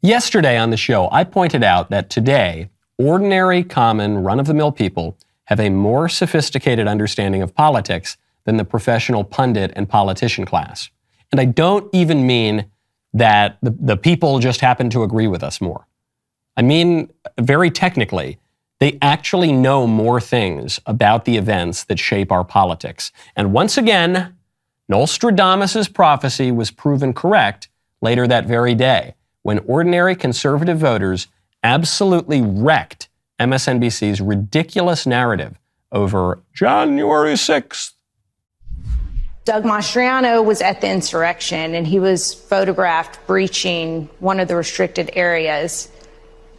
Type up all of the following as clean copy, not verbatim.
Yesterday on the show, I pointed out that today, ordinary, common, run-of-the-mill people have a more sophisticated understanding of politics than the professional pundit and politician class. And I don't even mean that the people just happen to agree with us more. I mean, very technically, they actually know more things about the events that shape our politics. And once again, Nostradamus' prophecy was proven correct later that very day, when ordinary conservative voters absolutely wrecked MSNBC's ridiculous narrative over January 6th. Doug Mastroiano was at the insurrection, and he was photographed breaching one of the restricted areas.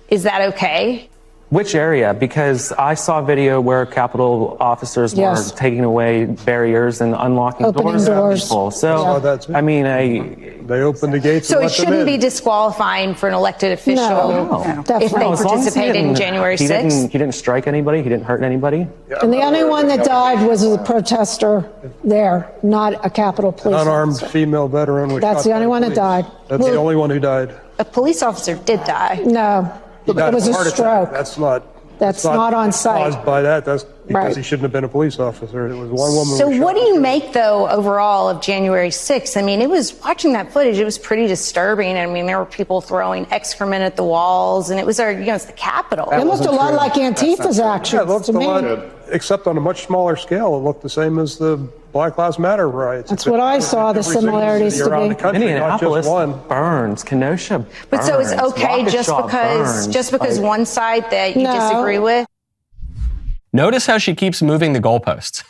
Is that okay? Which area? Because I saw video where Capitol officers were taking away barriers and unlocking doors for people. So, I mean, they opened the gates. So it shouldn't be disqualifying for an elected official if they participated in January 6th? He didn't strike anybody. He didn't hurt anybody. And the only one that died was a protester there, not a Capitol police officer. Unarmed female veteran. That's the only one that died. That's the only one who died. A police officer did die. No. It was a stroke. That's not on site. Caused by that. That's because he shouldn't have been a police officer. It was one woman. So what do you make, though, overall of January 6th? I mean, watching that footage, it was pretty disturbing. I mean, there were people throwing excrement at the walls, and it was it's the Capitol. It looked a lot like Antifa's actions. Yeah, it looked a lot, except on a much smaller scale. It looked the same as the Black Lives Matter riots. That's what I saw, the similarities to be. Minneapolis burns, Kenosha burns. But so it's okay just because one side that you disagree with? Notice how she keeps moving the goalposts.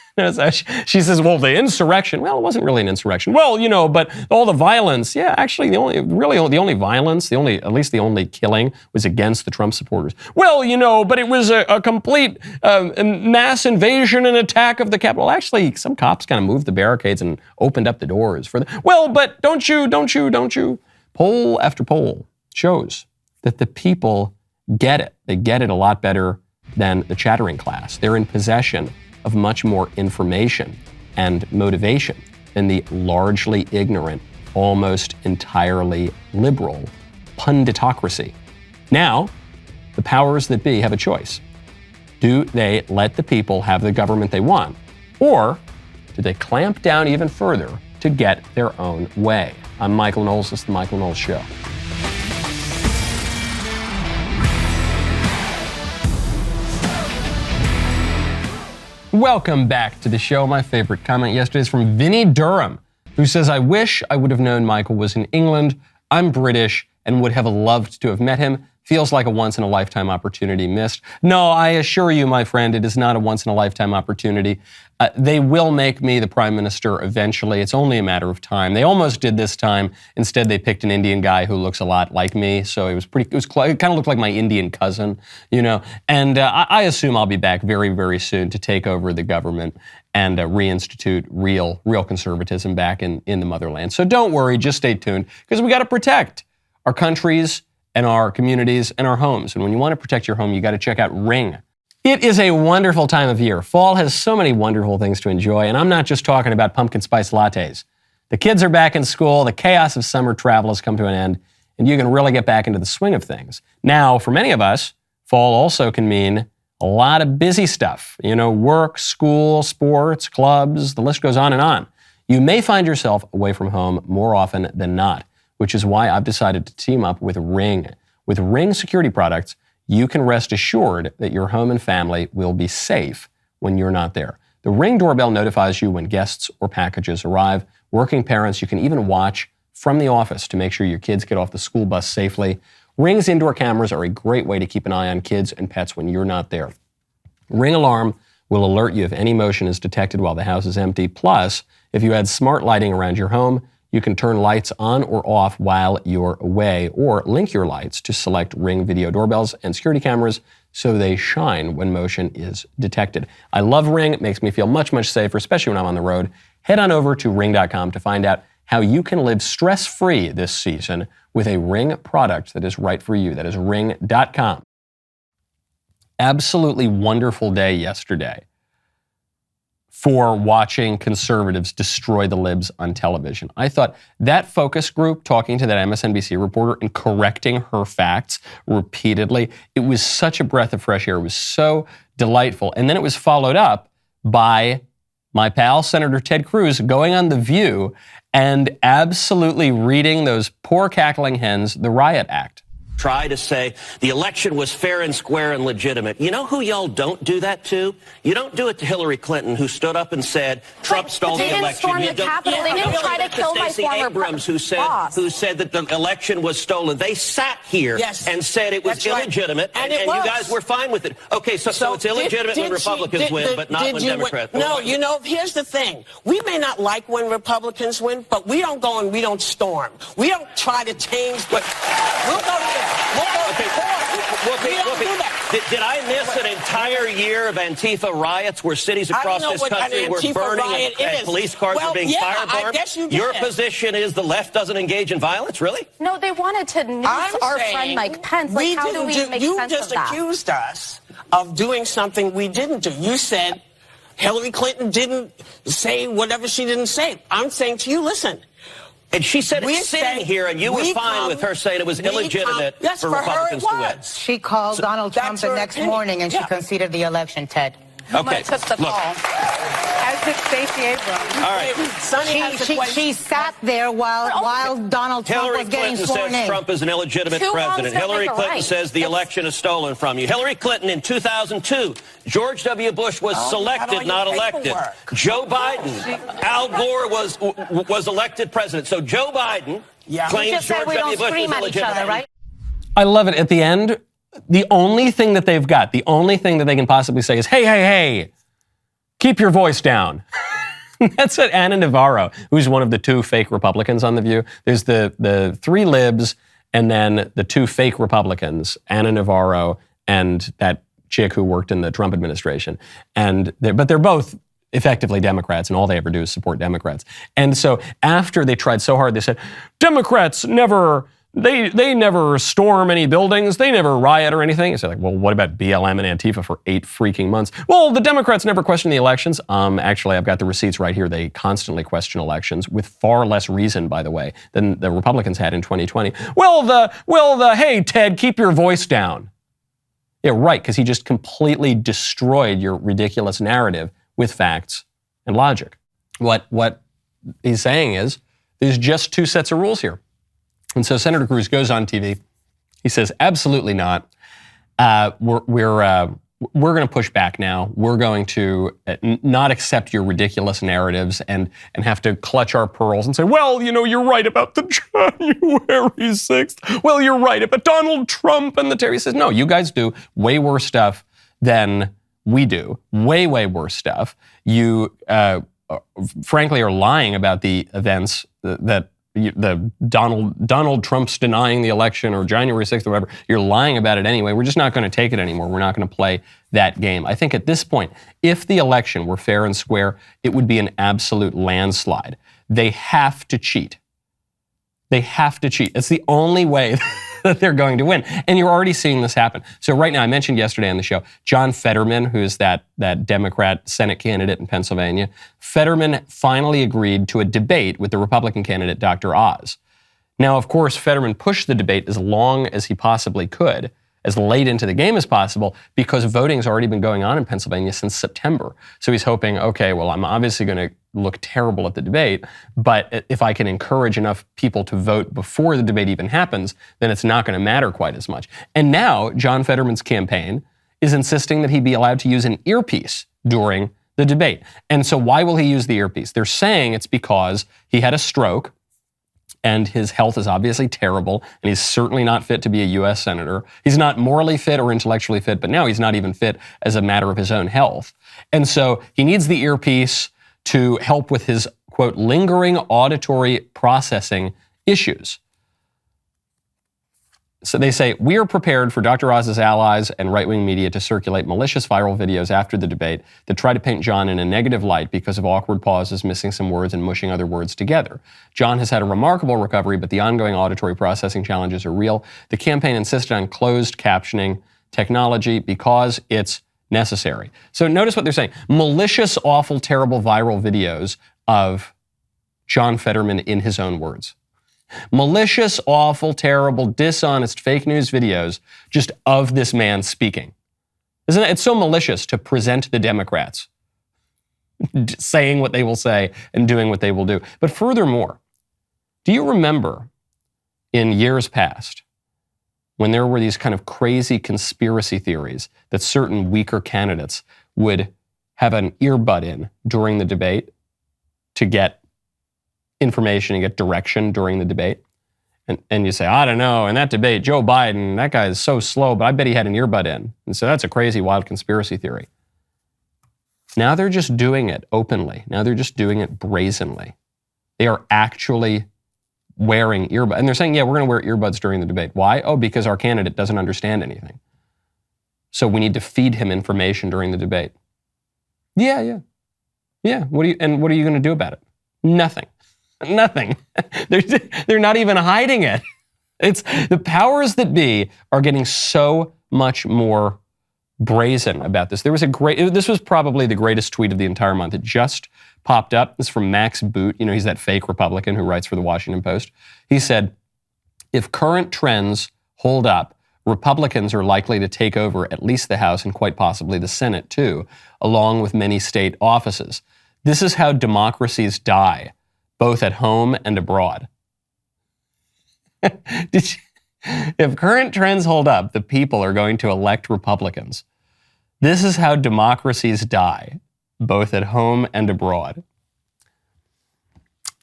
She says, well, the insurrection, well, it wasn't really an insurrection. Well, but all the violence, yeah, actually the only violence, at least the only killing was against the Trump supporters. Well, but it was a complete mass invasion and attack of the Capitol. Actually, some cops kind of moved the barricades and opened up the doors for well, but don't you. Poll after poll shows that the people get it. They get it a lot better than the chattering class. They're in possession of much more information and motivation than the largely ignorant, almost entirely liberal punditocracy. Now, the powers that be have a choice. Do they let the people have the government they want? Or do they clamp down even further to get their own way? I'm Michael Knowles. This is The Michael Knowles Show. Welcome back to the show. My favorite comment yesterday is from Vinnie Durham, who says, I wish I would have known Michael was in England. I'm British and would have loved to have met him. Feels like a once-in-a-lifetime opportunity missed. No, I assure you, my friend, it is not a once-in-a-lifetime opportunity. They will make me the prime minister eventually. It's only a matter of time. They almost did this time. Instead, they picked an Indian guy who looks a lot like me. So it kind of looked like my Indian cousin, And I assume I'll be back very, very soon to take over the government and reinstitute real conservatism back in the motherland. So don't worry, just stay tuned, because we got to protect our countries and our communities and our homes. And when you want to protect your home, you got to check out Ring. It is a wonderful time of year. Fall has so many wonderful things to enjoy, and I'm not just talking about pumpkin spice lattes. The kids are back in school, the chaos of summer travel has come to an end, and you can really get back into the swing of things. Now, for many of us, fall also can mean a lot of busy stuff. Work, school, sports, clubs, the list goes on and on. You may find yourself away from home more often than not, which is why I've decided to team up with Ring. With Ring security products, you can rest assured that your home and family will be safe when you're not there. The Ring doorbell notifies you when guests or packages arrive. Working parents, you can even watch from the office to make sure your kids get off the school bus safely. Ring's indoor cameras are a great way to keep an eye on kids and pets when you're not there. Ring Alarm will alert you if any motion is detected while the house is empty. Plus, if you add smart lighting around your home, you can turn lights on or off while you're away, or link your lights to select Ring video doorbells and security cameras so they shine when motion is detected. I love Ring. It makes me feel much, much safer, especially when I'm on the road. Head on over to ring.com to find out how you can live stress-free this season with a Ring product that is right for you. That is ring.com. Absolutely wonderful day yesterday for watching conservatives destroy the libs on television. I thought that focus group talking to that MSNBC reporter and correcting her facts repeatedly, it was such a breath of fresh air. It was so delightful. And then it was followed up by my pal, Senator Ted Cruz, going on The View and absolutely reading those poor cackling hens the riot act. Try to say the election was fair and square and legitimate. You know who y'all don't do that to? You don't do it to Hillary Clinton, who stood up and said Trump stole the election. They didn't storm the Capitol. They didn't try to kill my former Abrams, who said that the election was stolen. They sat here and said it was illegitimate, and you guys were fine with it. Okay, so it's illegitimate when Republicans win, but not when Democrats win. No, you know, here's the thing. We may not like when Republicans win, but we don't go and we don't storm. We don't try to change. But we'll go there. Did I miss an entire year of Antifa riots where cities across this country were burning and police cars were being firebombed? I guess you did. Your position is the left doesn't engage in violence, really? No, they wanted to noose our friend Mike Pence. Like, how do we make sense of that? You just accused us of doing something we didn't do. You said Hillary Clinton didn't say whatever she didn't say. I'm saying to you, listen. And she said it's sitting here, and you were fine with her saying it was illegitimate for Republicans to win. She called Donald Trump the next morning, and she conceded the election, Ted. Okay, took the call. As did Stacey Abrams. All right. She sat there while Donald Trump was getting sworn in. Hillary Clinton says Trump is an illegitimate president. Hillary Clinton says the election is stolen from you. Hillary Clinton in 2002, George W. Bush was selected, not elected. Joe Biden, Al Gore was elected president. So Joe Biden claims George W. Bush was illegitimate. Right? I love it. At the end, the only thing that they've got, the only thing that they can possibly say is, hey, keep your voice down. That's what Ana Navarro, who's one of the two fake Republicans on The View. There's the three libs and then the two fake Republicans, Ana Navarro and that chick who worked in the Trump administration. But they're both effectively Democrats, and all they ever do is support Democrats. And so after they tried so hard, they said, Democrats never... They never storm any buildings. They never riot or anything. It's like, well, what about BLM and Antifa for 8 freaking months? Well, the Democrats never question the elections. Actually, I've got the receipts right here. They constantly question elections with far less reason, by the way, than the Republicans had in 2020. Hey, Ted, keep your voice down. Yeah, right, because he just completely destroyed your ridiculous narrative with facts and logic. What he's saying is there's just two sets of rules here. And so Senator Cruz goes on TV. He says, absolutely not. We're going to push back now. We're going to not accept your ridiculous narratives and have to clutch our pearls and say, well, you know, you're right about the January 6th. Well, you're right about Donald Trump and the terror. He says, no, you guys do way worse stuff than we do. Way, way worse stuff. You, frankly, are lying about the events that the Donald Trump's denying the election or January 6th or whatever. You're lying about it anyway. We're just not going to take it anymore. We're not going to play that game. I think at this point, if the election were fair and square, it would be an absolute landslide. They have to cheat. They have to cheat. It's the only way that they're going to win. And you're already seeing this happen. So right now, I mentioned yesterday on the show, John Fetterman, who's that Democrat Senate candidate in Pennsylvania, Fetterman finally agreed to a debate with the Republican candidate, Dr. Oz. Now, of course, Fetterman pushed the debate as long as he possibly could, as late into the game as possible, because voting's already been going on in Pennsylvania since September. So he's hoping, okay, well, I'm obviously going to look terrible at the debate, but if I can encourage enough people to vote before the debate even happens, then it's not going to matter quite as much. And now John Fetterman's campaign is insisting that he be allowed to use an earpiece during the debate. And so why will he use the earpiece? They're saying it's because he had a stroke and his health is obviously terrible, and he's certainly not fit to be a U.S. senator. He's not morally fit or intellectually fit, but now he's not even fit as a matter of his own health. And so he needs the earpiece to help with his, quote, lingering auditory processing issues. So they say, we are prepared for Dr. Oz's allies and right-wing media to circulate malicious viral videos after the debate that try to paint John in a negative light because of awkward pauses, missing some words, and mushing other words together. John has had a remarkable recovery, but the ongoing auditory processing challenges are real. The campaign insisted on closed captioning technology because it's necessary. So notice what they're saying. Malicious, awful, terrible, viral videos of John Fetterman in his own words. Malicious, awful, terrible, dishonest, fake news videos just of this man speaking. Isn't it? It's so malicious to present the Democrats saying what they will say and doing what they will do. But furthermore, do you remember in years past when there were these kind of crazy conspiracy theories that certain weaker candidates would have an earbud in during the debate to get information and get direction during the debate? And you say, I don't know, in that debate, Joe Biden, that guy is so slow, but I bet he had an earbud in. And so that's a crazy, wild conspiracy theory. Now they're just doing it openly. Now they're just doing it brazenly. They are actually wearing earbuds. And they're saying, yeah, we're going to wear earbuds during the debate. Why? Oh, because our candidate doesn't understand anything. So we need to feed him information during the debate. Yeah. What are you going to do about it? Nothing. They're not even hiding it. It's the powers that be are getting so much more brazen about this. This was probably the greatest tweet of the entire month. It just popped up. This is from Max Boot. You know, he's that fake Republican who writes for the Washington Post. He said, if current trends hold up, Republicans are likely to take over at least the House and quite possibly the Senate too, along with many state offices. This is how democracies die, both at home and abroad. If current trends hold up, the people are going to elect Republicans. This is how democracies die, both at home and abroad.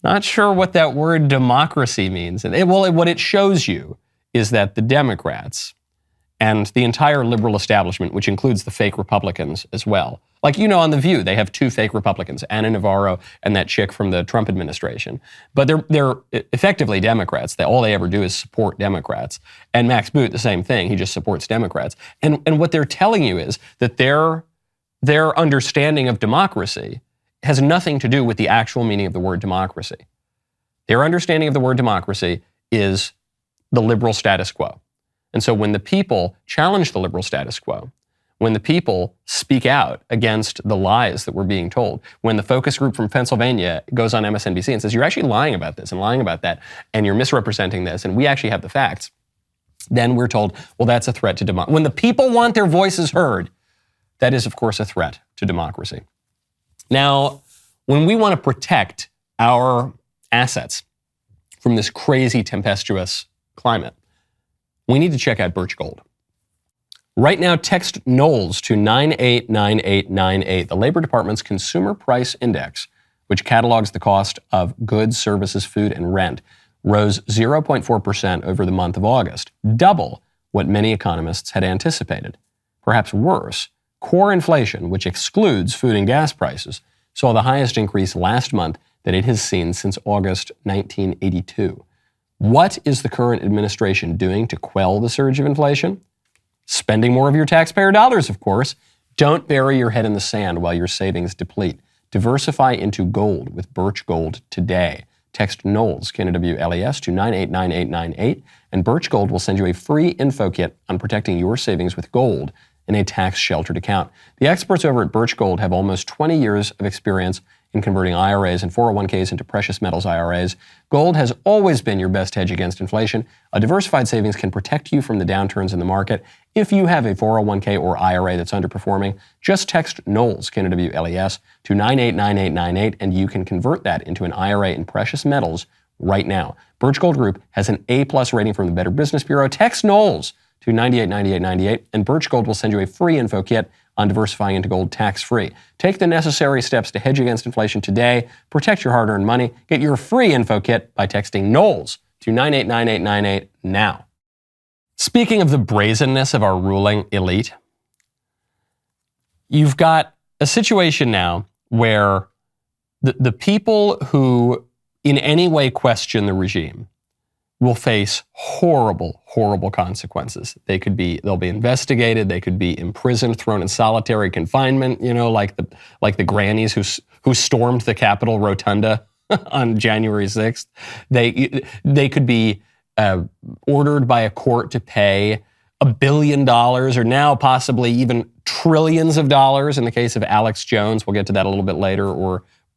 Not sure what that word democracy means. What it shows you is that the Democrats and the entire liberal establishment, which includes the fake Republicans as well, like, you know, on The View, they have two fake Republicans, Anna Navarro and that chick from the Trump administration. But they're effectively Democrats. All they ever do is support Democrats. And Max Boot, the same thing. He just supports Democrats. And what they're telling you is that their understanding of democracy has nothing to do with the actual meaning of the word democracy. Their understanding of the word democracy is the liberal status quo. And so when the people challenge the liberal status quo, when the people speak out against the lies that we're being told, when the focus group from Pennsylvania goes on MSNBC and says, you're actually lying about this and lying about that, and you're misrepresenting this, and we actually have the facts, then we're told, well, that's a threat to democracy. When the people want their voices heard, that is, of course, a threat to democracy. Now, when we want to protect our assets from this crazy, tempestuous climate, we need to check out Birch Gold. Right now, text Knowles to 989898. The Labor Department's Consumer Price Index, which catalogs the cost of goods, services, food, and rent, rose 0.4% over the month of August, double what many economists had anticipated. Perhaps worse, core inflation, which excludes food and gas prices, saw the highest increase last month that it has seen since August 1982. What is the current administration doing to quell the surge of inflation? Spending more of your taxpayer dollars, of course. Don't bury your head in the sand while your savings deplete. Diversify into gold with Birch Gold today. Text Knowles, K-N-O-W-L-E-S, to 989898, and Birch Gold will send you a free info kit on protecting your savings with gold in a tax-sheltered account. The experts over at Birch Gold have almost 20 years of experience in converting IRAs and 401ks into precious metals IRAs. Gold has always been your best hedge against inflation. A diversified savings can protect you from the downturns in the market. If you have a 401k or IRA that's underperforming, just text Knowles, K-N-O-W-L-E-S, to 989898, and you can convert that into an IRA in precious metals right now. Birch Gold Group has an A+ rating from the Better Business Bureau. Text Knowles to 989898, and Birch Gold will send you a free info kit on diversifying into gold tax-free. Take the necessary steps to hedge against inflation today. Protect your hard-earned money. Get your free info kit by texting Knowles to 989898 now. Speaking of the brazenness of our ruling elite, you've got a situation now where the people who in any way question the regime will face horrible, horrible consequences. They'll be investigated, they could be imprisoned, thrown in solitary confinement, you know, like the grannies who stormed the Capitol Rotunda on January 6th. They could be ordered by a court to pay $1 billion or now possibly even trillions of dollars in the case of Alex Jones. We'll get to that a little bit later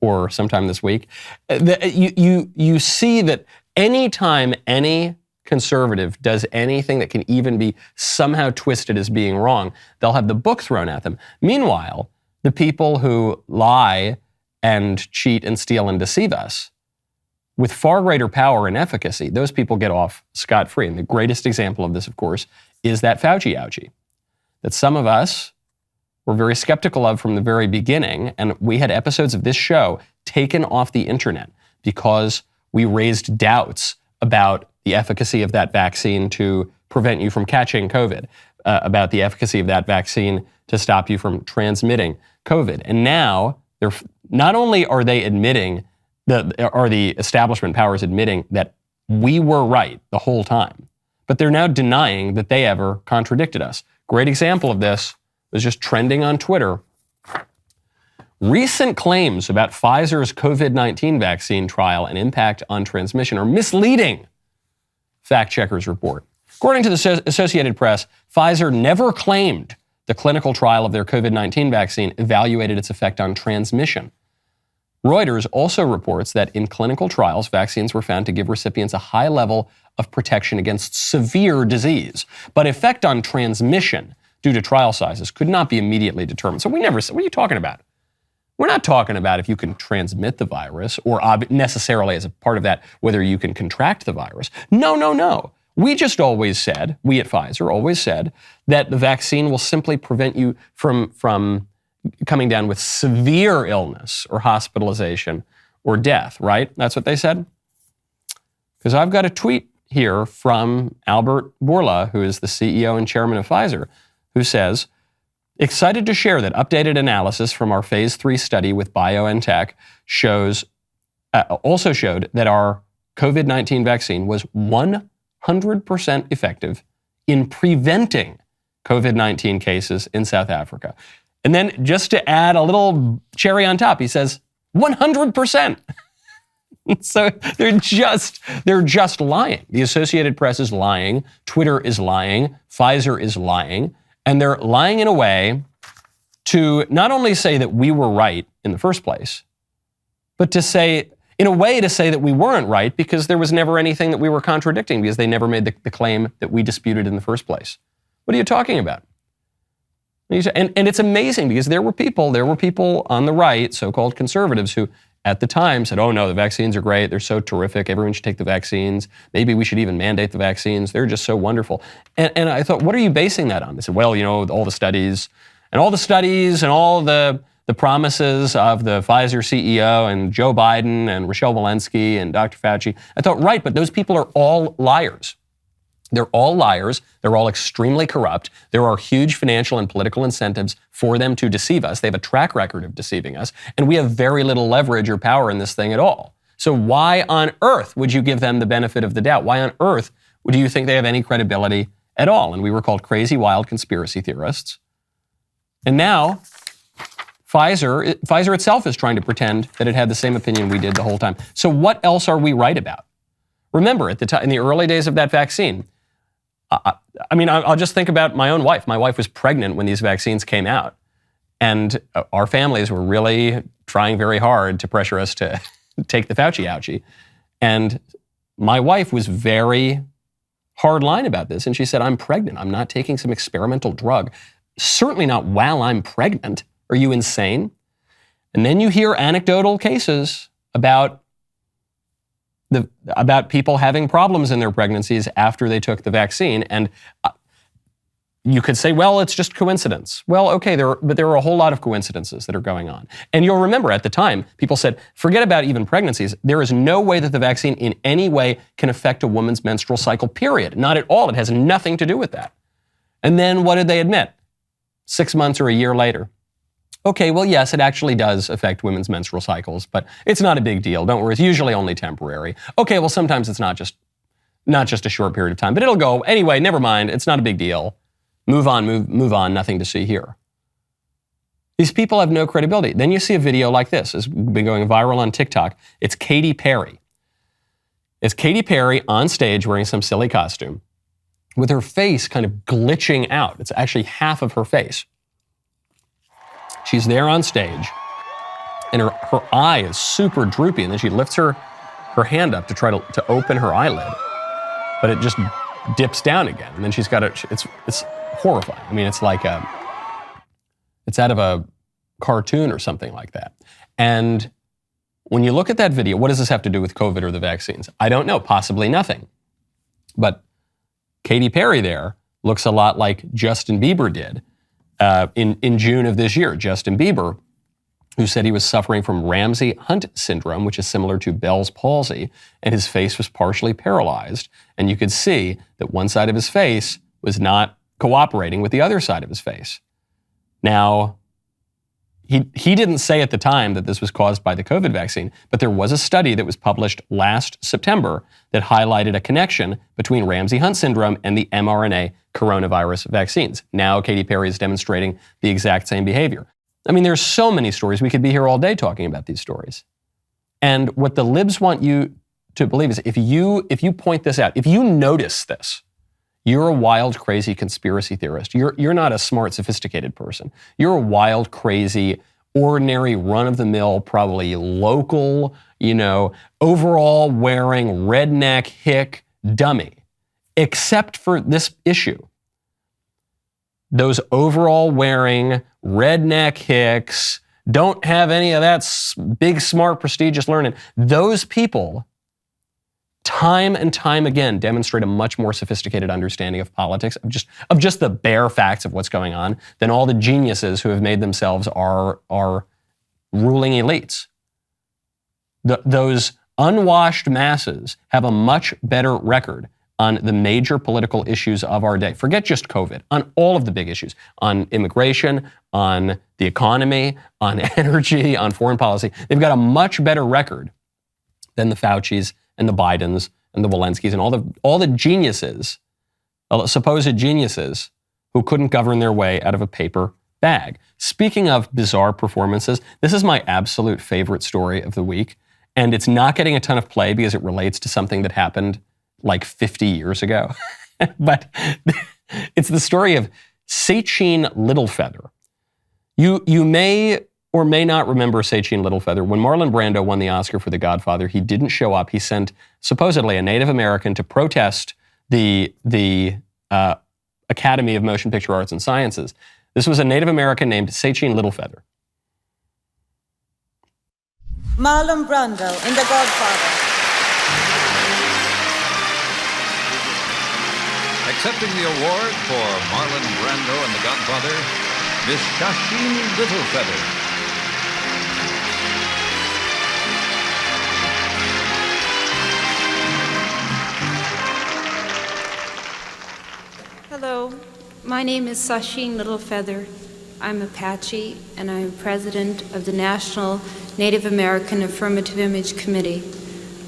or sometime this week. You see that anytime any conservative does anything that can even be somehow twisted as being wrong, they'll have the book thrown at them. Meanwhile, the people who lie and cheat and steal and deceive us, with far greater power and efficacy, those people get off scot-free. And the greatest example of this, of course, is that Fauci ouchie that some of us were very skeptical of from the very beginning. And we had episodes of this show taken off the internet because we raised doubts about the efficacy of that vaccine to prevent you from catching COVID, about the efficacy of that vaccine to stop you from transmitting COVID. And now, they're not only are they admitting, the establishment powers admitting that we were right the whole time, but they're now denying that they ever contradicted us. Great example of this was just trending on Twitter. Recent claims about Pfizer's COVID-19 vaccine trial and impact on transmission are misleading, fact checkers report. According to the Associated Press, Pfizer never claimed the clinical trial of their COVID-19 vaccine evaluated its effect on transmission. Reuters also reports that in clinical trials, vaccines were found to give recipients a high level of protection against severe disease, but effect on transmission due to trial sizes could not be immediately determined. So we never said, what are you talking about? We're not talking about if you can transmit the virus or necessarily as a part of that, whether you can contract the virus. No. We just always said, we at Pfizer always said that the vaccine will simply prevent you from coming down with severe illness or hospitalization or death, right? That's what they said? Because I've got a tweet here from Albert Bourla, who is the CEO and chairman of Pfizer, who says, excited to share that updated analysis from our phase 3 study with BioNTech also showed that our COVID-19 vaccine was 100% effective in preventing COVID-19 cases in South Africa. And then just to add a little cherry on top, he says 100%. So they're just lying. The Associated Press is lying. Twitter is lying. Pfizer is lying. And they're lying in a way to not only say that we were right in the first place, but to say, in a way to say that we weren't right because there was never anything that we were contradicting because they never made the claim that we disputed in the first place. What are you talking about? And it's amazing because there were people on the right, so-called conservatives, who at the time said, oh no, the vaccines are great, they're so terrific, everyone should take the vaccines, maybe we should even mandate the vaccines, they're just so wonderful. And I thought, what are you basing that on? They said, well, all the studies and all the promises of the Pfizer CEO and Joe Biden and Rochelle Walensky and Dr. Fauci. I thought, right, but those people are all liars. They're all liars. They're all extremely corrupt. There are huge financial and political incentives for them to deceive us. They have a track record of deceiving us, and we have very little leverage or power in this thing at all. So why on earth would you give them the benefit of the doubt? Why on earth do you think they have any credibility at all? And we were called crazy, wild conspiracy theorists. And now Pfizer itself is trying to pretend that it had the same opinion we did the whole time. So what else are we right about? Remember, at the time, in the early days of that vaccine, I'll just think about my own wife. My wife was pregnant when these vaccines came out. And our families were really trying very hard to pressure us to take the Fauci ouchie. And my wife was very hardline about this. And she said, I'm pregnant. I'm not taking some experimental drug. Certainly not while I'm pregnant. Are you insane? And then you hear anecdotal cases about people having problems in their pregnancies after they took the vaccine. And you could say, well, it's just coincidence. Well, okay, but there are a whole lot of coincidences that are going on. And you'll remember at the time, people said, forget about even pregnancies. There is no way that the vaccine in any way can affect a woman's menstrual cycle, period. Not at all. It has nothing to do with that. And then what did they admit? 6 months or a year later. Okay, well, yes, it actually does affect women's menstrual cycles, but it's not a big deal. Don't worry, it's usually only temporary. Okay, well, sometimes it's not just a short period of time, but it'll go. Anyway, never mind, it's not a big deal. Move on, nothing to see here. These people have no credibility. Then you see a video like this. It's been going viral on TikTok. It's Katy Perry. It's Katy Perry on stage wearing some silly costume with her face kind of glitching out. It's actually half of her face. She's there on stage, and her eye is super droopy, and then she lifts her hand up to try to open her eyelid, but it just dips down again, and then she's got it's horrifying. I mean, it's like it's out of a cartoon or something like that. And when you look at that video, what does this have to do with COVID or the vaccines? I don't know, possibly nothing. But Katy Perry there looks a lot like Justin Bieber did in June of this year. Justin Bieber, who said he was suffering from Ramsay-Hunt syndrome, which is similar to Bell's palsy, and his face was partially paralyzed. And you could see that one side of his face was not cooperating with the other side of his face. Now, he didn't say at the time that this was caused by the COVID vaccine, but there was a study that was published last September that highlighted a connection between Ramsay-Hunt syndrome and the mRNA coronavirus vaccines. Now, Katy Perry is demonstrating the exact same behavior. I mean, there's so many stories. We could be here all day talking about these stories. And what the libs want you to believe is if you point this out, if you notice this, you're a wild, crazy conspiracy theorist. You're not a smart, sophisticated person. You're a wild, crazy, ordinary, run-of-the-mill, probably local, overall wearing redneck hick dummy, except for this issue. Those overall wearing redneck hicks don't have any of that big, smart, prestigious learning. Those people, time and time again, demonstrate a much more sophisticated understanding of politics, of just the bare facts of what's going on, than all the geniuses who have made themselves our ruling elites. Those unwashed masses have a much better record on the major political issues of our day. Forget just COVID, on all of the big issues, on immigration, on the economy, on energy, on foreign policy. They've got a much better record than the Faucis and the Bidens and the Walensky's and all the geniuses, supposed geniuses, who couldn't govern their way out of a paper bag. Speaking of bizarre performances, this is my absolute favorite story of the week, and it's not getting a ton of play because it relates to something that happened like 50 years ago. But it's the story of Sacheen Littlefeather. You may or may not remember Sacheen Littlefeather. When Marlon Brando won the Oscar for The Godfather, he didn't show up. He sent supposedly a Native American to protest the Academy of Motion Picture Arts and Sciences. This was a Native American named Sacheen Littlefeather. Marlon Brando in The Godfather. Accepting the award for Marlon Brando and The Godfather, Miss Sacheen Littlefeather. Hello, my name is Sacheen Littlefeather. I'm Apache, and I'm president of the National Native American Affirmative Image Committee.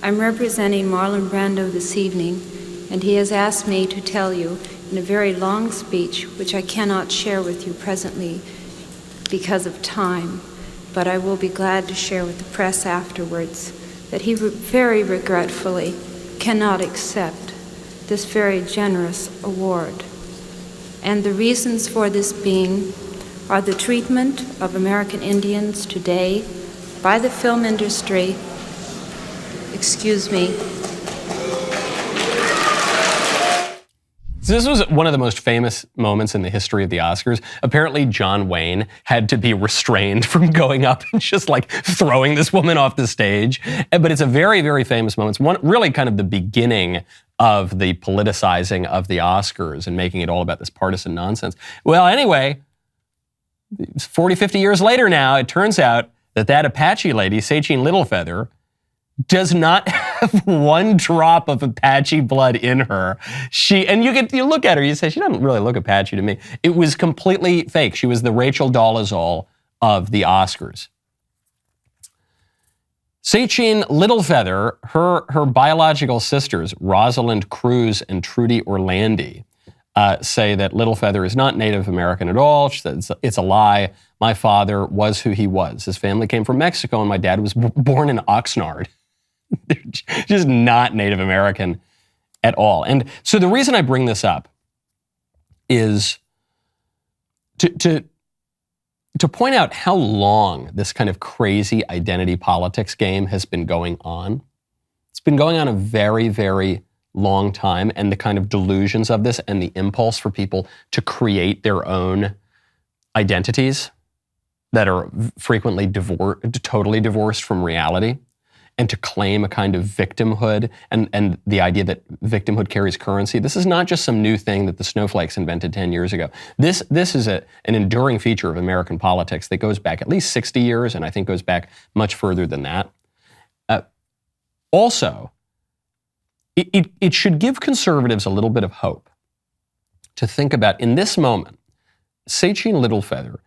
I'm representing Marlon Brando this evening, and he has asked me to tell you in a very long speech, which I cannot share with you presently because of time, but I will be glad to share with the press afterwards, that he very regretfully cannot accept this very generous award. And the reasons for this being are the treatment of American Indians today by the film industry. Excuse me. This was one of the most famous moments in the history of the Oscars. Apparently, John Wayne had to be restrained from going up and just like throwing this woman off the stage. But it's a very, very famous moment. It's one really kind of the beginning of the politicizing of the Oscars and making it all about this partisan nonsense. Well, anyway, 40, 50 years later now, it turns out that Apache lady, Sacheen Littlefeather, does not have one drop of Apache blood in her. You look at her, you say, she doesn't really look Apache to me. It was completely fake. She was the Rachel Dolezal of the Oscars. Sacheen Littlefeather, her biological sisters, Rosalind Cruz and Trudy Orlandi, say that Littlefeather is not Native American at all. She said, it's a lie. My father was who he was. His family came from Mexico, and my dad was born in Oxnard. Just not Native American at all. And so the reason I bring this up is to to point out how long this kind of crazy identity politics game has been going on. It's been going on a very, very long time, and the kind of delusions of this and the impulse for people to create their own identities that are frequently totally divorced from reality, and to claim a kind of victimhood and the idea that victimhood carries currency. This is not just some new thing that the snowflakes invented 10 years ago. This is an enduring feature of American politics that goes back at least 60 years, and I think goes back much further than that. Also, it should give conservatives a little bit of hope to think about, in this moment, Sacheen Littlefeather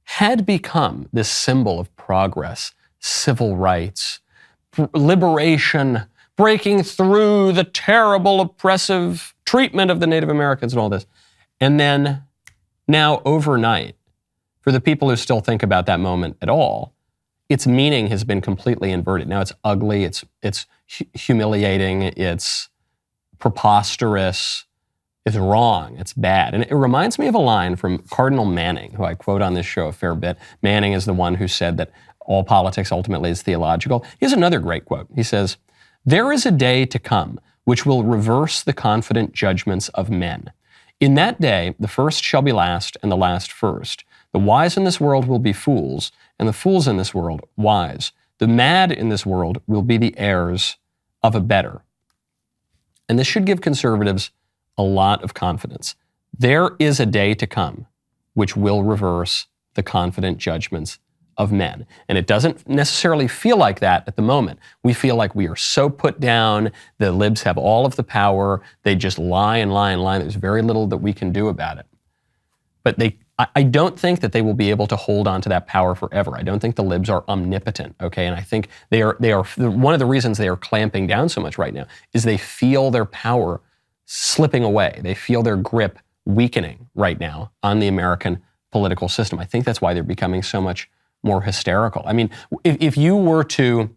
had become this symbol of progress, civil rights, liberation, breaking through the terrible oppressive treatment of the Native Americans and all this. And then now overnight, for the people who still think about that moment at all, its meaning has been completely inverted. Now it's ugly, it's humiliating, it's preposterous, it's wrong, it's bad. And it reminds me of a line from Cardinal Manning, who I quote on this show a fair bit. Manning is the one who said that all politics ultimately is theological. Here's another great quote. He says, "There is a day to come which will reverse the confident judgments of men. In that day, the first shall be last and the last first. The wise in this world will be fools, and the fools in this world wise. The mad in this world will be the heirs of a better." And this should give conservatives a lot of confidence. There is a day to come which will reverse the confident judgments of men. And it doesn't necessarily feel like that at the moment. We feel like we are so put down, the libs have all of the power, they just lie and lie and lie. There's very little that we can do about it. But I don't think that they will be able to hold on to that power forever. I don't think the libs are omnipotent, okay? And I think they are one of the reasons they are clamping down so much right now is they feel their power slipping away. They feel their grip weakening right now on the American political system. I think that's why they're becoming so much more hysterical. I mean, if you were to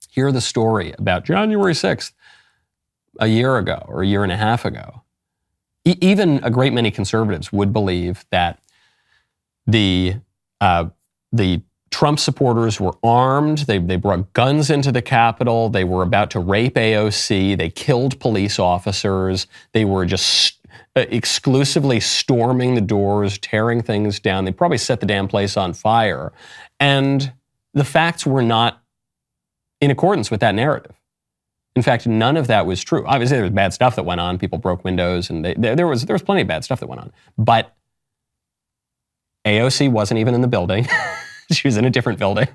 hear the story about January 6th a year ago or a year and a half ago, even a great many conservatives would believe that the Trump supporters were armed. They brought guns into the Capitol. They were about to rape AOC. They killed police officers. They were just exclusively storming the doors, tearing things down. They probably set the damn place on fire. And the facts were not in accordance with that narrative. In fact, none of that was true. Obviously, there was bad stuff that went on. People broke windows, and there was plenty of bad stuff that went on. But AOC wasn't even in the building. She was in a different building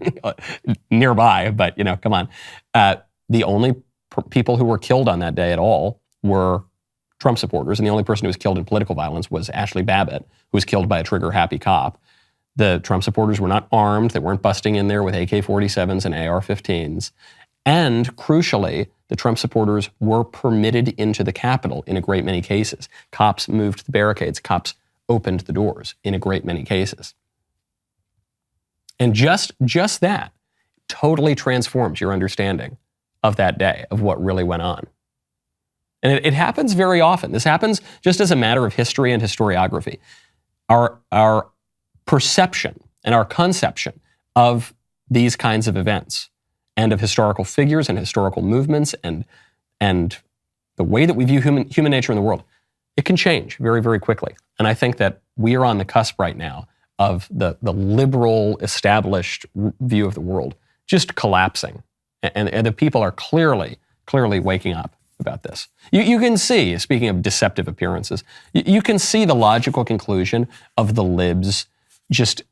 nearby, but, come on. The only people who were killed on that day at all were Trump supporters, and the only person who was killed in political violence was Ashley Babbitt, who was killed by a trigger-happy cop. The Trump supporters were not armed. They weren't busting in there with AK-47s and AR-15s. And crucially, the Trump supporters were permitted into the Capitol in a great many cases. Cops moved the barricades. Cops opened the doors in a great many cases. And just that totally transforms your understanding of that day, of what really went on. And it happens very often. This happens just as a matter of history and historiography. Our perception and our conception of these kinds of events and of historical figures and historical movements and the way that we view human nature in the world, it can change very, very quickly. And I think that we are on the cusp right now of the liberal established view of the world just collapsing. And the people are clearly waking up about this. You can see, speaking of deceptive appearances, you can see the logical conclusion of the libs just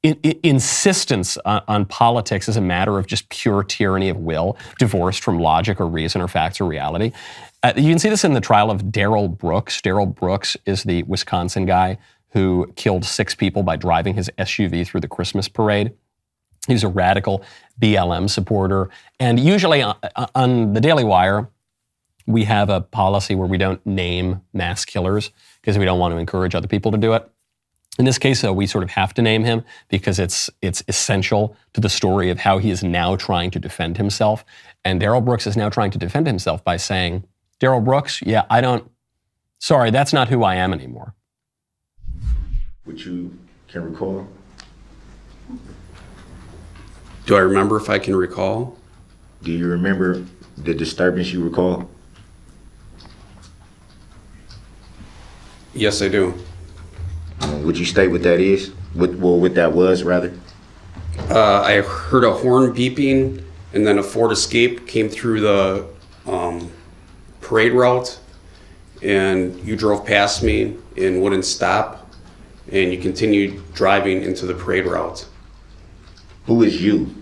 insistence on politics as a matter of just pure tyranny of will, divorced from logic or reason or facts or reality. You can see this in the trial of Darrell Brooks. Darrell Brooks is the Wisconsin guy who killed 6 people by driving his SUV through the Christmas parade. He's a radical BLM supporter. And usually on the DailyWire, we have a policy where we don't name mass killers because we don't want to encourage other people to do it. In this case, though, we sort of have to name him because it's essential to the story of how he is now trying to defend himself. And Darrell Brooks is now trying to defend himself by saying, Darrell Brooks, sorry, that's not who I am anymore. Would you can recall? Do I remember if I can recall? Do you remember the disturbance you recall? Yes, I do. Would you state what that is? What that was, rather? I heard a horn beeping, and then a Ford Escape came through the parade route, and you drove past me and wouldn't stop, and you continued driving into the parade route. Who is you?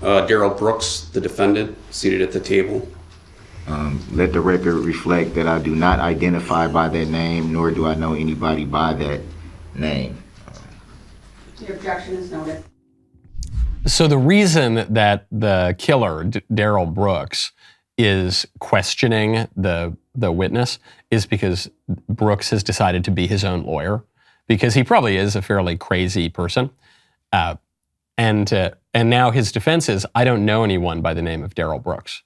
Darrell Brooks, the defendant, seated at the table. Let the record reflect that I do not identify by that name, nor do I know anybody by that name. Your objection is noted. So the reason that the killer, Darrell Brooks, is questioning the witness is because Brooks has decided to be his own lawyer, because he probably is a fairly crazy person. And now his defense is, I don't know anyone by the name of Darrell Brooks.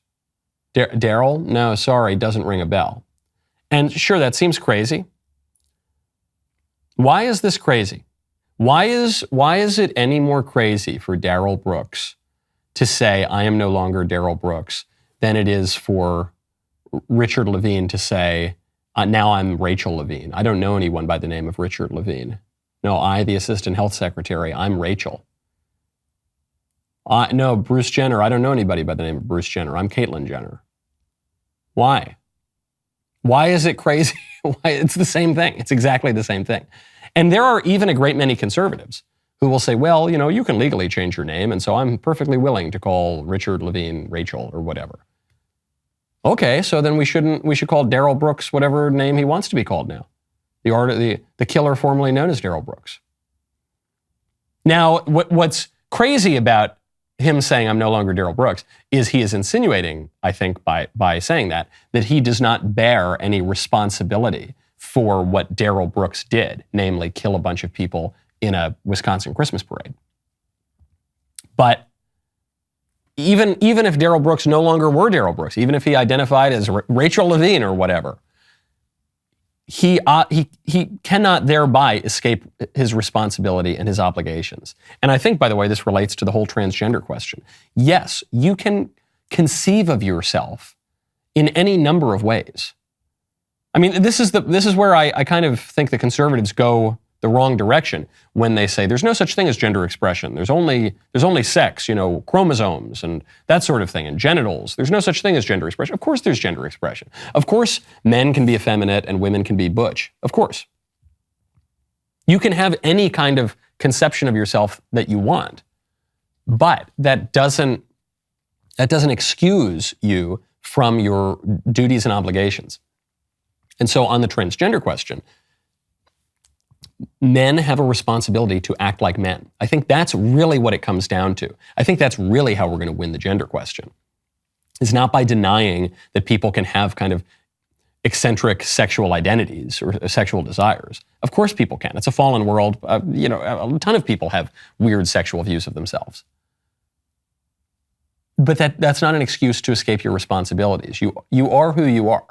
Darrell? No, sorry, doesn't ring a bell. And sure, that seems crazy. Why is this crazy? Why is it any more crazy for Darrell Brooks to say, I am no longer Darrell Brooks, than it is for Richard Levine to say, now I'm Rachel Levine. I don't know anyone by the name of Richard Levine. No, I, the assistant health secretary, I'm Rachel. No, Bruce Jenner, I don't know anybody by the name of Bruce Jenner. I'm Caitlyn Jenner. Why? Why is it crazy? It's the same thing. It's exactly the same thing. And there are even a great many conservatives who will say, well, you can legally change your name, and so I'm perfectly willing to call Richard Levine Rachel or whatever. Okay, so then we should call Darrell Brooks whatever name he wants to be called now. The killer formerly known as Darrell Brooks. Now, what's crazy about him saying I'm no longer Darrell Brooks is he is insinuating, I think, by saying that he does not bear any responsibility for what Darrell Brooks did, namely kill a bunch of people in a Wisconsin Christmas parade. But even if Darrell Brooks no longer were Darrell Brooks, even if he identified as Rachel Levine or whatever, he cannot thereby escape his responsibility and his obligations. And I think, by the way, this relates to the whole transgender question. Yes, you can conceive of yourself in any number of ways. I mean, this is where I kind of think the conservatives go the wrong direction when they say there's no such thing as gender expression. There's only sex, chromosomes and that sort of thing, and genitals. There's no such thing as gender expression. Of course there's gender expression. Of course men can be effeminate and women can be butch. Of course. You can have any kind of conception of yourself that you want, but that doesn't excuse you from your duties and obligations. And so on the transgender question, men have a responsibility to act like men. I think that's really what it comes down to. I think that's really how we're going to win the gender question. It's not by denying that people can have kind of eccentric sexual identities or sexual desires. Of course people can. It's a fallen world. A ton of people have weird sexual views of themselves. But that's not an excuse to escape your responsibilities. You are who you are.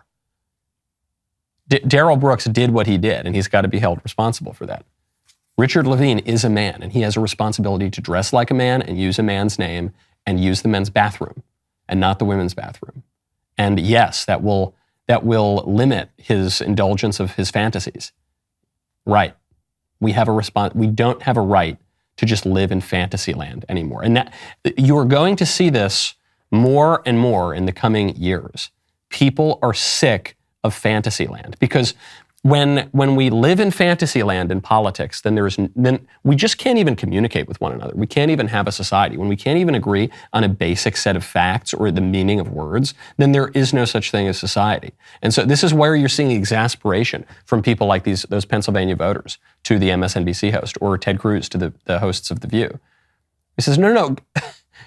Darrell Brooks did what he did, and he's got to be held responsible for that. Richard Levine is a man, and he has a responsibility to dress like a man and use a man's name and use the men's bathroom and not the women's bathroom. And yes, that will limit his indulgence of his fantasies. Right. We don't have a right to just live in fantasy land anymore. And that you are going to see this more and more in the coming years. People are sick of Fantasyland, because when we live in Fantasyland in politics, then we just can't even communicate with one another. We can't even have a society. When we can't even agree on a basic set of facts or the meaning of words, then there is no such thing as society. And so this is where you're seeing exasperation from people like those Pennsylvania voters to the MSNBC host, or Ted Cruz to the hosts of The View. He says, no.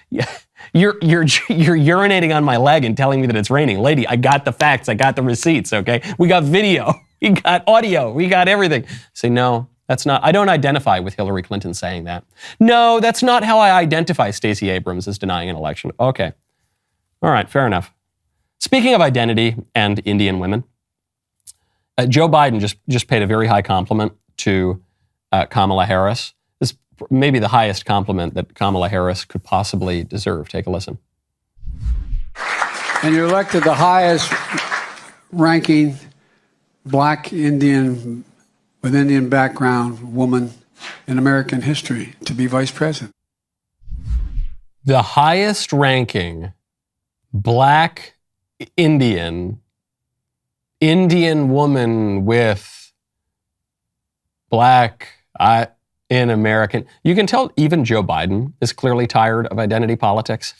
Yeah. You're urinating on my leg and telling me that it's raining. Lady, I got the facts. I got the receipts, okay? We got video. We got audio. We got everything. Say, no, that's not. I don't identify with Hillary Clinton saying that. No, that's not how I identify. Stacey Abrams is denying an election. Okay. All right, fair enough. Speaking of identity and Indian women, Joe Biden just paid a very high compliment to Kamala Harris. This is maybe the highest compliment that Kamala Harris could possibly deserve. Take a listen. And you elected the highest ranking black Indian with Indian background woman in American history to be vice president. The highest ranking black Indian woman with black in American. You can tell even Joe Biden is clearly tired of identity politics.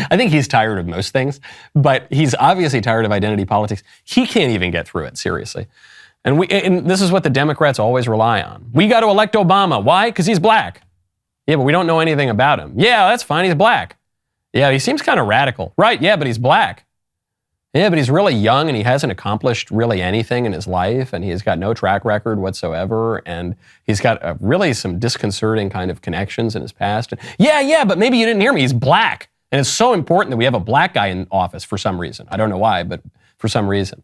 I think he's tired of most things, but he's obviously tired of identity politics. He can't even get through it, seriously. And this is what the Democrats always rely on. We got to elect Obama. Why? Because he's black. Yeah, but we don't know anything about him. Yeah, that's fine. He's black. Yeah, he seems kind of radical. Right, yeah, but he's black. Yeah, but he's really young and he hasn't accomplished really anything in his life and he's got no track record whatsoever and he's got really some disconcerting kind of connections in his past. Yeah, but maybe you didn't hear me. He's black. And it's so important that we have a black guy in office for some reason. I don't know why, but for some reason.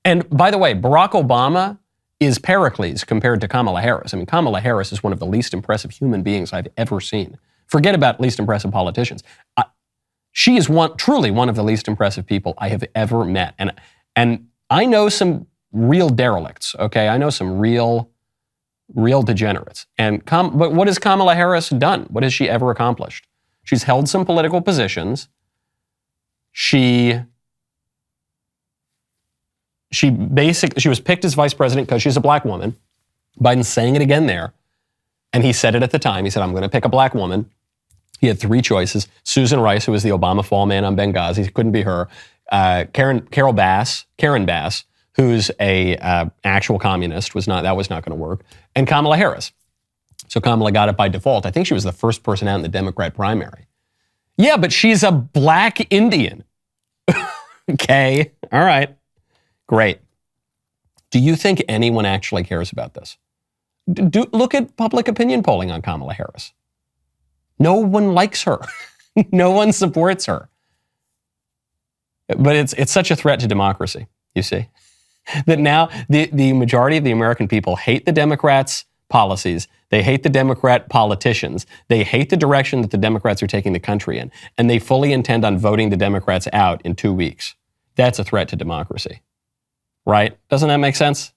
And by the way, Barack Obama is Pericles compared to Kamala Harris. I mean, Kamala Harris is one of the least impressive human beings I've ever seen. Forget about least impressive politicians. She is truly one of the least impressive people I have ever met. And I know some real derelicts, okay? I know some real degenerates. But what has Kamala Harris done? What has she ever accomplished? She's held some political positions. She was picked as vice president because she's a black woman. Biden's saying it again there. And he said it at the time. He said, I'm going to pick a black woman. He had three choices. Susan Rice, who was the Obama fall man on Benghazi, couldn't be her. Karen Bass, who's a actual communist, that was not going to work. And Kamala Harris. So Kamala got it by default. I think she was the first person out in the Democrat primary. Yeah, but she's a black Indian. Okay, all right, great. Do you think anyone actually cares about this? Look at public opinion polling on Kamala Harris. No one likes her. No one supports her. But it's such a threat to democracy, you see, that now the majority of the American people hate the Democrats' policies. They hate the Democrat politicians. They hate the direction that the Democrats are taking the country in. And they fully intend on voting the Democrats out in 2 weeks. That's a threat to democracy. Right? Doesn't that make sense?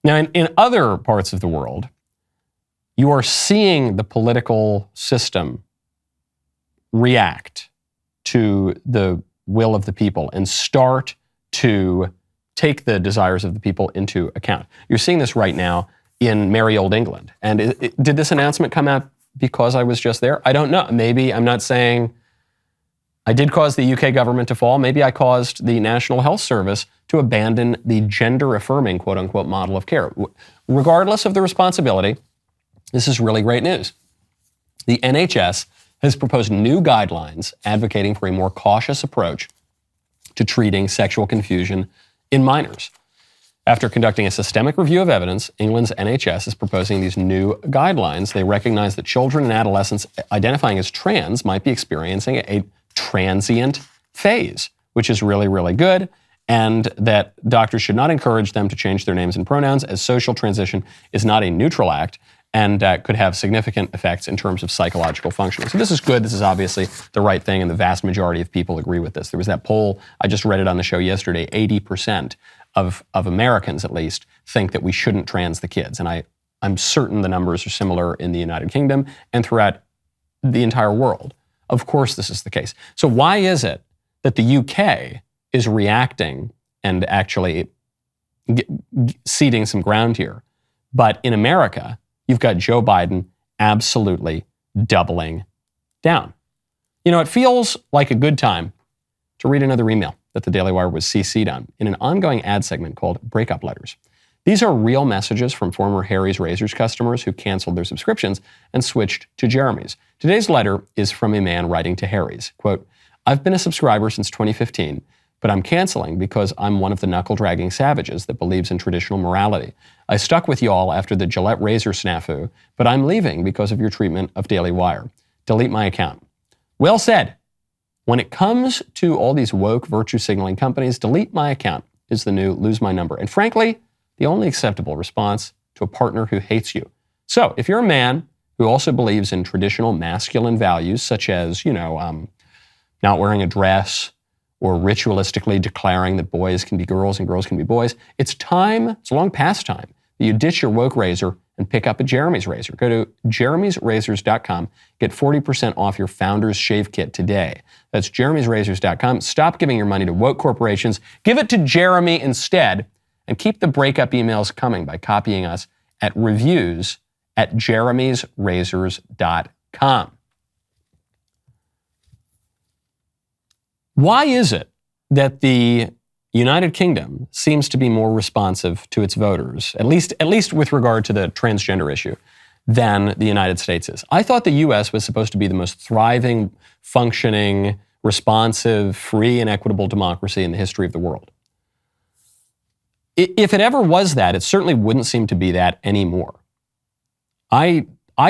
Now, in other parts of the world, you are seeing the political system react to the will of the people and start to take the desires of the people into account. You're seeing this right now in merry old England. And did this announcement come out because I was just there? I don't know. Maybe I'm not saying I did cause the UK government to fall. Maybe I caused the National Health Service to abandon the gender-affirming, quote-unquote, model of care. Regardless of the responsibility, this is really great news. The NHS has proposed new guidelines advocating for a more cautious approach to treating sexual confusion in minors. After conducting a systemic review of evidence, England's NHS is proposing these new guidelines. They recognize that children and adolescents identifying as trans might be experiencing a transient phase, which is really, really good, and that doctors should not encourage them to change their names and pronouns, as social transition is not a neutral act and could have significant effects in terms of psychological functioning. So this is good. This is obviously the right thing, and the vast majority of people agree with this. There was that poll, I just read it on the show yesterday, 80% of Americans, at least, think that we shouldn't trans the kids. And I'm certain the numbers are similar in the United Kingdom and throughout the entire world. Of course this is the case. So why is it that the UK is reacting and actually ceding some ground here? But in America, you've got Joe Biden absolutely doubling down. You know, it feels like a good time to read another email that the Daily Wire was CC'd on in an ongoing ad segment called Breakup Letters. These are real messages from former Harry's Razors customers who canceled their subscriptions and switched to Jeremy's. Today's letter is from a man writing to Harry's. Quote, I've been a subscriber since 2015, but I'm canceling because I'm one of the knuckle-dragging savages that believes in traditional morality. I stuck with y'all after the Gillette razor snafu, but I'm leaving because of your treatment of Daily Wire. Delete my account. Well said. When it comes to all these woke virtue signaling companies, delete my account is the new lose my number. And frankly, the only acceptable response to a partner who hates you. So if you're a man who also believes in traditional masculine values, such as, not wearing a dress or ritualistically declaring that boys can be girls and girls can be boys, it's long past time that you ditch your woke razor and pick up a Jeremy's razor. Go to jeremy'srazors.com, get 40% off your Founders Shave Kit today. That's jeremy'srazors.com. Stop giving your money to woke corporations. Give it to Jeremy instead, and keep the breakup emails coming by copying us at reviews@jeremy'srazors.com. Why is it that the United Kingdom seems to be more responsive to its voters, at least with regard to the transgender issue, than the United States is? I thought the U.S. was supposed to be the most thriving, functioning, responsive, free, and equitable democracy in the history of the world. If it ever was that, it certainly wouldn't seem to be that anymore. I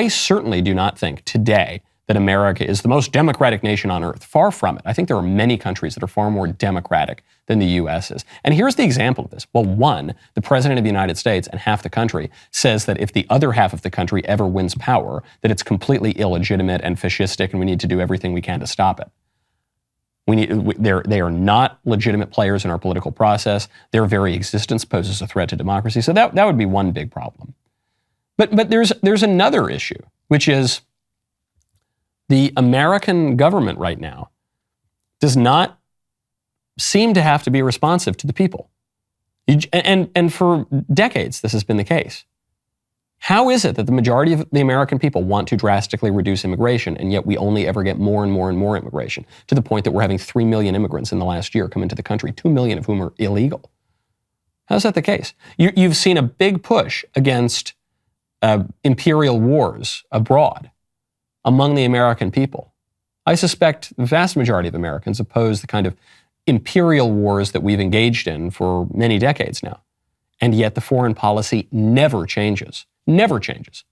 certainly do not think today that America is the most democratic nation on earth. Far from it. I think there are many countries that are far more democratic than the U.S. is. And here's the example of this. Well, one, the president of the United States and half the country says that if the other half of the country ever wins power, that it's completely illegitimate and fascistic and we need to do everything we can to stop it. They are not legitimate players in our political process. Their very existence poses a threat to democracy. So that would be one big problem. But there's another issue, which is the American government right now does not seem to have to be responsive to the people. And for decades, this has been the case. How is it that the majority of the American people want to drastically reduce immigration, and yet we only ever get more and more and more immigration, to the point that we're having 3 million immigrants in the last year come into the country, 2 million of whom are illegal? How's that the case? You've seen a big push against imperial wars abroad among the American people. I suspect the vast majority of Americans oppose the kind of imperial wars that we've engaged in for many decades now. And yet the foreign policy never changes. Never changes.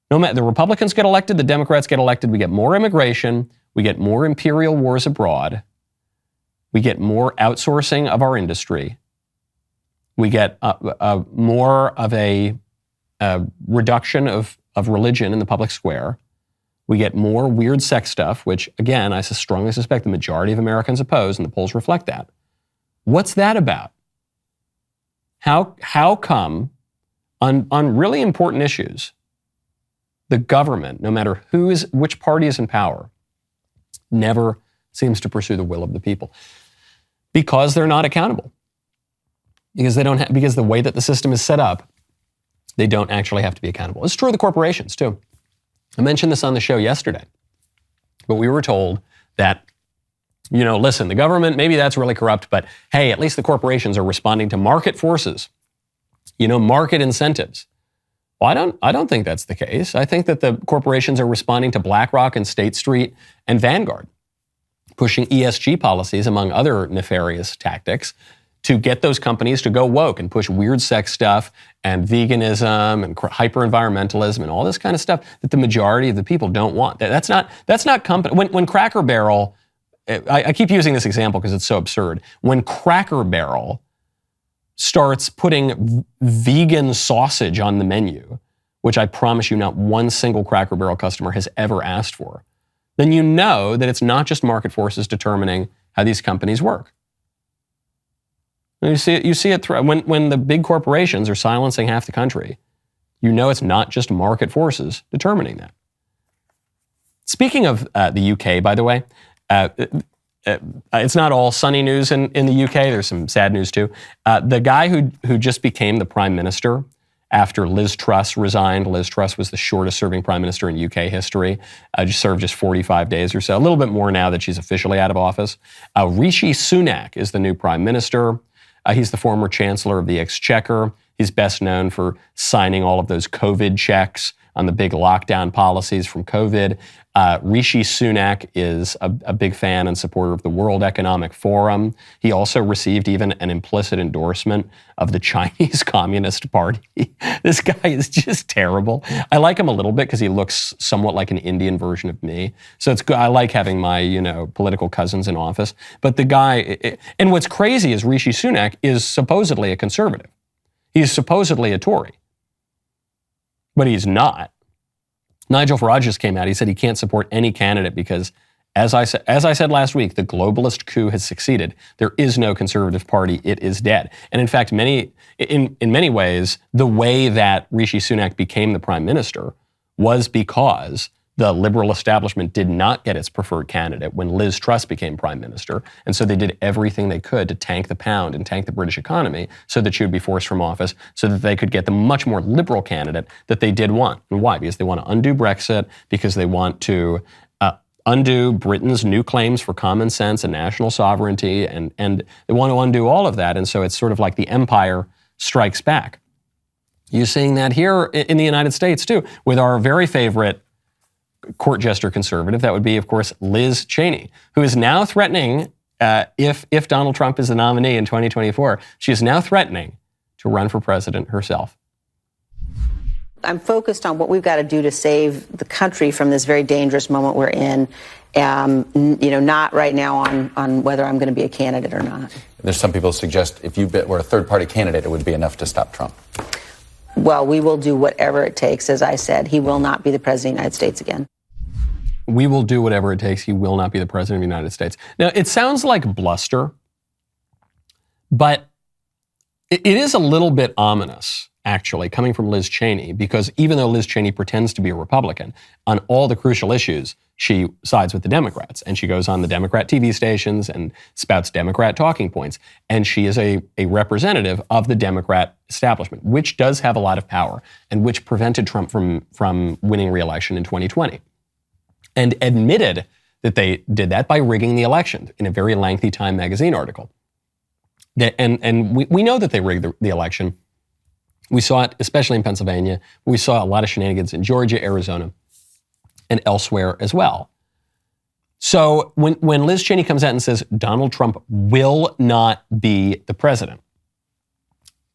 No matter the Republicans get elected, the Democrats get elected, we get more immigration, we get more imperial wars abroad, we get more outsourcing of our industry, we get more of a reduction of religion in the public square. We get more weird sex stuff, which, again, I strongly suspect the majority of Americans oppose, and the polls reflect that. What's that about? How come on really important issues, the government, no matter which party is in power, never seems to pursue the will of the people? Because they're not accountable. Because because the way that the system is set up, they don't actually have to be accountable. It's true of the corporations, too. I mentioned this on the show yesterday, but we were told that, listen, the government, maybe that's really corrupt, but hey, at least the corporations are responding to market forces, market incentives. Well, I don't think that's the case. I think that the corporations are responding to BlackRock and State Street and Vanguard, pushing ESG policies, among other nefarious tactics, to get those companies to go woke and push weird sex stuff and veganism and hyper-environmentalism and all this kind of stuff that the majority of the people don't want. That's not company. When Cracker Barrel, I keep using this example because it's so absurd. When Cracker Barrel starts putting vegan sausage on the menu, which I promise you not one single Cracker Barrel customer has ever asked for, then you know that it's not just market forces determining how these companies work. You see it when the big corporations are silencing half the country. You know it's not just market forces determining that. Speaking of the UK, by the way, it's not all sunny news in the UK. There's some sad news too. The guy who just became the prime minister after Liz Truss resigned. Liz Truss was the shortest serving prime minister in UK history. Served just 45 days or so. A little bit more now that she's officially out of office. Rishi Sunak is the new prime minister. He's the former chancellor of the Exchequer. He's best known for signing all of those COVID checks on the big lockdown policies from COVID. Rishi Sunak is a big fan and supporter of the World Economic Forum. He also received even an implicit endorsement of the Chinese Communist Party. This guy is just terrible. I like him a little bit because he looks somewhat like an Indian version of me. So it's good. I like having my, political cousins in office. But the guy, and what's crazy is Rishi Sunak is supposedly a conservative. He's supposedly a Tory. but he's not. Nigel Farage just came out. He said he can't support any candidate because, as I said last week, the globalist coup has succeeded. There is no Conservative Party. It is dead. And in fact, in many ways, the way that Rishi Sunak became the prime minister was because the liberal establishment did not get its preferred candidate when Liz Truss became prime minister. And so they did everything they could to tank the pound and tank the British economy so that she would be forced from office so that they could get the much more liberal candidate that they did want. And why? Because they want to undo Brexit, because they want to undo Britain's new claims for common sense and national sovereignty, and they want to undo all of that. And so it's sort of like the empire strikes back. You're seeing that here in the United States too, with our very favorite court jester conservative. That would be, of course, Liz Cheney, who is now threatening, if Donald Trump is the nominee in 2024, she is now threatening to run for president herself. I'm focused on what we've got to do to save the country from this very dangerous moment we're in, not right now on whether I'm going to be a candidate or not. There's some people suggest if you were a third-party candidate, it would be enough to stop Trump. Well, we will do whatever it takes. As I said, he will not be the president of the United States again. We will do whatever it takes. He will not be the president of the United States. Now, it sounds like bluster, but it is a little bit ominous, actually, coming from Liz Cheney, because even though Liz Cheney pretends to be a Republican, on all the crucial issues, she sides with the Democrats, and she goes on the Democrat TV stations and spouts Democrat talking points. And she is a representative of the Democrat establishment, which does have a lot of power and which prevented Trump from winning re-election in 2020. And admitted that they did that by rigging the election in a very lengthy Time magazine article. And we know that they rigged the election. We saw it, especially in Pennsylvania. We saw a lot of shenanigans in Georgia, Arizona, and elsewhere as well. So when Liz Cheney comes out and says Donald Trump will not be the president,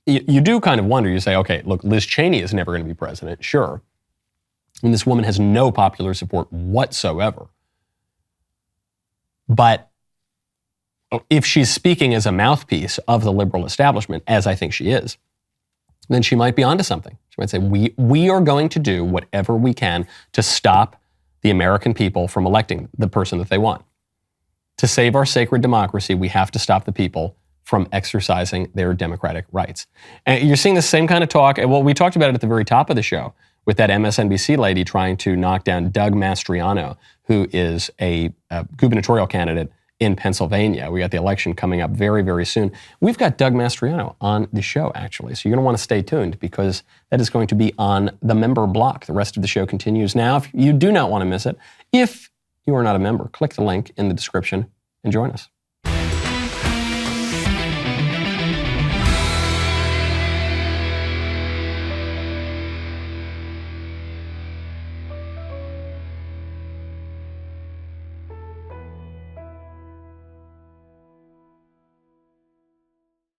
you do kind of wonder. You say, okay, look, Liz Cheney is never going to be president, sure. And this woman has no popular support whatsoever. But if she's speaking as a mouthpiece of the liberal establishment, as I think she is, then she might be onto something. She might say, we are going to do whatever we can to stop the American people from electing the person that they want. To save our sacred democracy, we have to stop the people from exercising their democratic rights. And you're seeing the same kind of talk. Well, we talked about it at the very top of the show with that MSNBC lady trying to knock down Doug Mastroiano, who is a gubernatorial candidate in Pennsylvania. We got the election coming up very, very soon. We've got Doug Mastroiano on the show, actually. So you're going to want to stay tuned because that is going to be on the member block. The rest of the show continues now. If you do not want to miss it, if you are not a member, click the link in the description and join us.